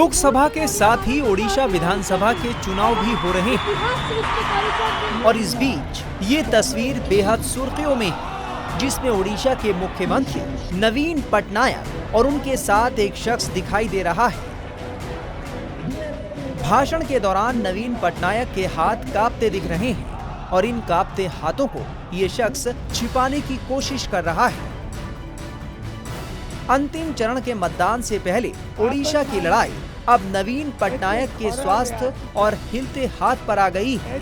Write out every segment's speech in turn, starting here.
लोकसभा के साथ ही ओडिशा विधानसभा के चुनाव भी हो रहे हैं और इस बीच ये तस्वीर बेहद सुर्खियों में है, जिसमें ओडिशा के मुख्यमंत्री नवीन पटनायक और उनके साथ एक शख्स दिखाई दे रहा है। भाषण के दौरान नवीन पटनायक के हाथ कांपते दिख रहे हैं और इन कांपते हाथों को ये शख्स छिपाने की कोशिश कर रहा है। अंतिम चरण के मतदान से पहले ओडिशा की लड़ाई अब नवीन पटनायक के स्वास्थ्य और हिलते हाथ पर आ गई है।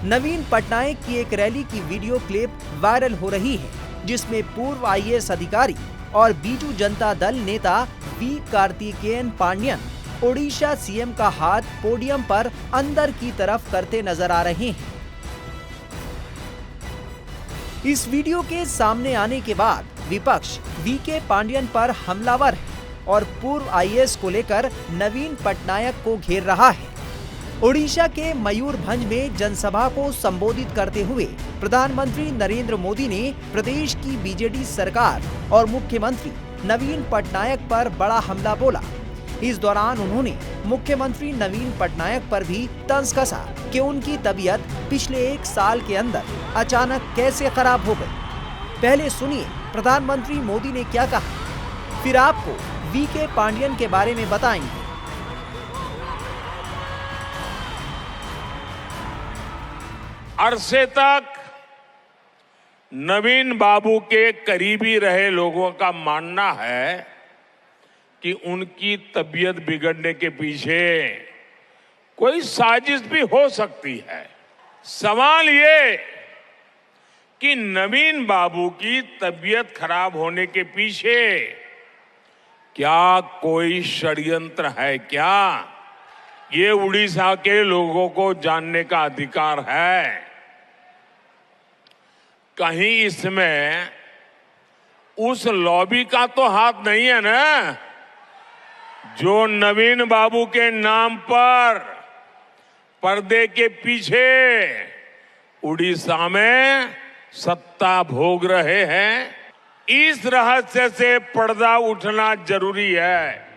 नवीन पटनायक की एक रैली की वीडियो क्लिप वायरल हो रही है, जिसमें पूर्व आईएएस अधिकारी और बीजू जनता दल नेता वी कार्तिकेयन पांड्यन ओडिशा सीएम का हाथ पोडियम पर अंदर की तरफ करते नजर आ रहे हैं। इस वीडियो के सामने आने के बाद विपक्ष वीके पांड्यन पर हमलावर है और पूर्व आईएएस को लेकर नवीन पटनायक को घेर रहा है। ओडिशा के मयूरभंज में जनसभा को संबोधित करते हुए प्रधानमंत्री नरेंद्र मोदी ने प्रदेश की बीजेडी सरकार और मुख्यमंत्री नवीन पटनायक पर बड़ा हमला बोला। इस दौरान उन्होंने मुख्यमंत्री नवीन पटनायक पर भी तंज कसा कि उनकी तबीयत पिछले 1 साल के अंदर अचानक कैसे खराब हो गई। पहले सुनिए प्रधानमंत्री मोदी ने क्या कहा, फिर आपको वीके पांड्यन के बारे में बताएंगे। अरसे तक नवीन बाबू के करीबी रहे लोगों का मानना है कि उनकी तबीयत बिगड़ने के पीछे कोई साजिश भी हो सकती है। सवाल ये कि नवीन बाबू की तबीयत खराब होने के पीछे क्या कोई षड्यंत्र है क्या? ये उड़ीसा के लोगों को जानने का अधिकार है। कहीं इसमें उस लॉबी का तो हाथ नहीं है ना, जो नवीन बाबू के नाम पर पर्दे के पीछे उड़ीसा में सत्ता भोग रहे हैं। इस रहस्य से पर्दा उठना जरूरी है।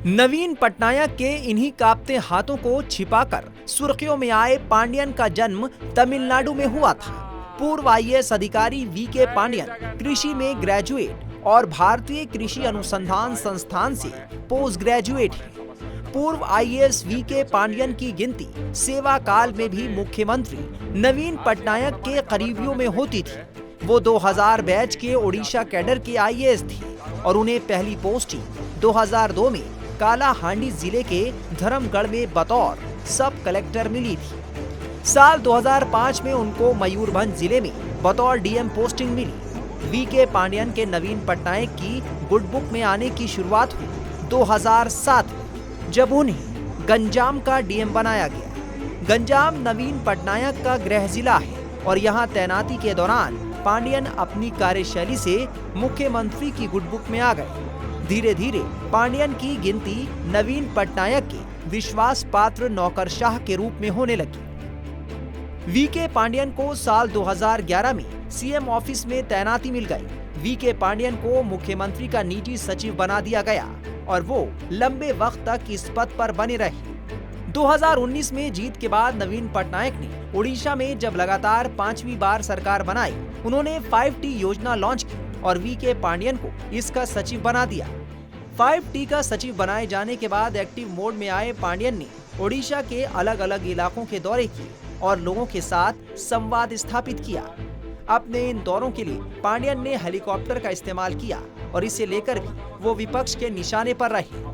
नवीन पटनायक के इन्हीं कांपते हाथों को छिपाकर सुर्खियों में आए पांड्यन का जन्म तमिलनाडु में हुआ था। पूर्व आईएएस अधिकारी वीके पांड्यन कृषि में ग्रेजुएट और भारतीय कृषि अनुसंधान संस्थान से पोस्ट ग्रेजुएट है। पूर्व आईएएस वीके पांड्यन की गिनती सेवा काल में भी मुख्यमंत्री नवीन पटनायक के करीबियों में होती थी। वो 2000 बैच के ओडिशा कैडर के आईएएस थे और उन्हें पहली पोस्टिंग 2002 में कालाहांडी जिले के धर्मगढ़ में बतौर सब कलेक्टर मिली थी। साल 2005 में उनको मयूरभंज जिले में बतौर डीएम पोस्टिंग मिली। वीके पांड्यन के नवीन पटनायक की गुड बुक में आने की शुरुआत हुई 2007 में, जब उन्हें गंजाम का डीएम बनाया गया। गंजाम नवीन पटनायक का गृह जिला है और यहाँ तैनाती के दौरान पांड्यन अपनी कार्यशैली से मुख्यमंत्री की गुड बुक में आ गए। धीरे धीरे पांड्यन की गिनती नवीन पटनायक के विश्वास पात्र नौकरशाह के रूप में होने लगी। वीके पांड्यन को साल 2011 में सीएम ऑफिस में तैनाती मिल गई। वीके पांड्यन को मुख्यमंत्री का निजी सचिव बना दिया गया और वो लंबे वक्त तक इस पद पर बने रहे। 2019 में जीत के बाद नवीन पटनायक ने ओडिशा में जब लगातार 5वीं बार सरकार बनाई, उन्होंने 5T योजना लॉन्च की और वीके पांड्यन को इसका सचिव बना दिया। 5T का सचिव बनाए जाने के बाद एक्टिव मोड में आए पांड्यन ने ओडिशा के अलग अलग इलाकों के दौरे किए और लोगों के साथ संवाद स्थापित किया। अपने इन दौरों के लिए पांड्यन ने हेलीकॉप्टर का इस्तेमाल किया और इसे लेकर भी वो विपक्ष के निशाने पर रहे।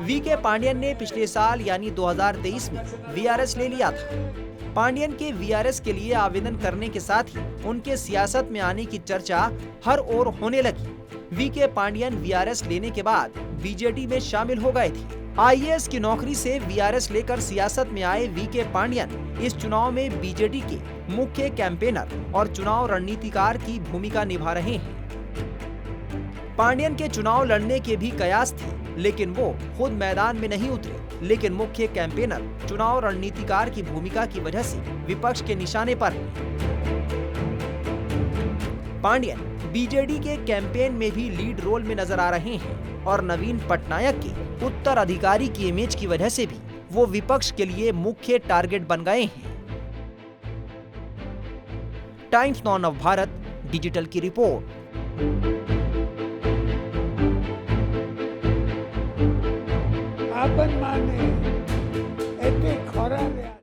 वीके पांड्यन ने पिछले साल यानी 2023 में वीआरएस ले लिया था। पांड्यन के वीआरएस के लिए आवेदन करने के साथ ही उनके सियासत में आने की चर्चा हर ओर होने लगी। वीके पांड्यन वीआरएस लेने के बाद बीजेडी में शामिल हो गए थे। आईएएस की नौकरी से वीआरएस लेकर सियासत में आए वीके पांड्यन इस चुनाव में बीजेडी के मुख्य कैंपेनर और चुनाव रणनीतिकार की भूमिका निभा रहे हैं। पांड्यन के चुनाव लड़ने के भी कयास थे, लेकिन वो खुद मैदान में नहीं उतरे, लेकिन मुख्य कैंपेनर चुनाव रणनीतिकार की भूमिका की वजह से विपक्ष के निशाने पर हैं। पांड्यन बीजेडी के कैंपेन में भी लीड रोल में नजर आ रहे हैं और नवीन पटनायक के उत्तराधिकारी की इमेज की वजह से भी वो विपक्ष के लिए मुख्य टारगेट बन गए हैं। टाइम्स नाउ नव भारत डिजिटल की रिपोर्ट। अपन माने